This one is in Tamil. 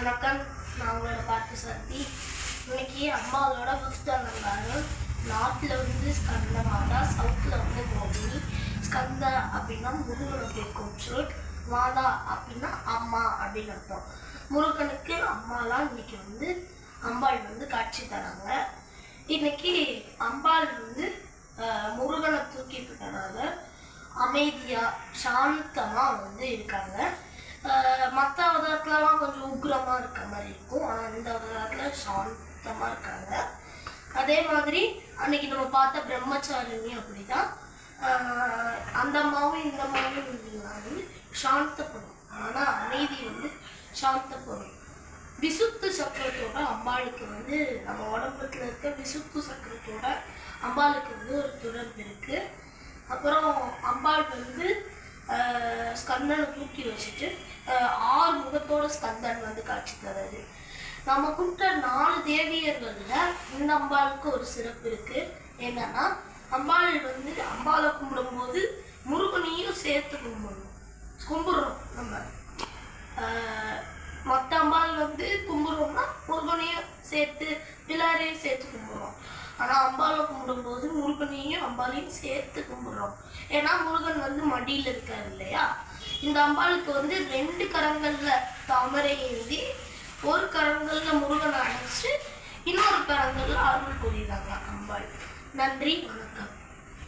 வணக்கம். நான் உங்களோட பார்த்து சக்தி. இன்னைக்கு அம்மாவோட 5th அலங்காரம். நார்த்தில் வந்து ஸ்கந்த மாதா, சவுத்தில் வந்து மோகினி. ஸ்கந்த அப்படின்னா முருகனுக்கு கொச்சுட், மாதா அப்படின்னா அம்மா அப்படின்னு அர்த்தம். முருகனுக்கு அம்மாலாம் இன்னைக்கு வந்து அம்பாள் வந்து காட்சி தராங்க. இன்னைக்கு அம்பாள் வந்து முருகனை தூக்கிட்டனால அமைதியாக சாந்தமாக வந்து இருக்காங்க. மற்ற அவதாரத்துலலாம் கொஞ்சம் உக்ரமாக இருக்க மாதிரி இருக்கும், ஆனால் இந்த அவதாரத்தில் சாந்தமாக இருக்காங்க. அதே மாதிரி அன்னைக்கு நம்ம பார்த்த பிரம்மச்சாரிணி அப்படி தான். அந்த அம்மாவும் இந்த அம்மாவும் வந்து சாந்தப்படும், ஆனால் அமைதி வந்து சாந்தப்படும். விசுத்து சக்கரத்தோட அம்பாளுக்கு வந்து நம்ம உடம்புல இருக்க விசுத்து சக்கரத்தோட அம்பாளுக்கு வந்து ஒரு தொடர்பு இருக்குது. அப்புறம் அம்பாள் வந்து ஸ்கந்தனை தூக்கி வச்சுட்டு 6 முகத்தோட ஸ்கந்தன் வந்து காட்சி தராது. நம்ம கும்பிட்ட 4 தேவியர்களில் இந்த அம்பாளுக்கு ஒரு சிறப்பு இருக்கு. என்னன்னா, அம்பாள் வந்து அம்பாளை கும்பிடும்போது முருகனையும் சேர்த்து கும்பிடுறோம். நம்ம மற்ற அம்பாள் வந்து கும்பிடுறோம்னா முருகனையும் சேர்த்து பிள்ளாரையும் சேர்த்து கும்பிடுறோம். ஆனால் அம்பாளை கும்பிடும்போது முருகனையும் அம்பாளையும் சேர்த்து கும்பிடுறோம். ஏன்னா முருகன் வந்து மடியில் இருக்காரு இல்லையா. இந்த அம்பாளுக்கு வந்து 2 கரங்களில் தாமரை ஏந்தி, ஒரு கரங்களில் முருகனை அணைச்சு, இன்னொரு கரங்களில் அருள் புரியுறாங்க அம்பாள். நன்றி, வணக்கம்.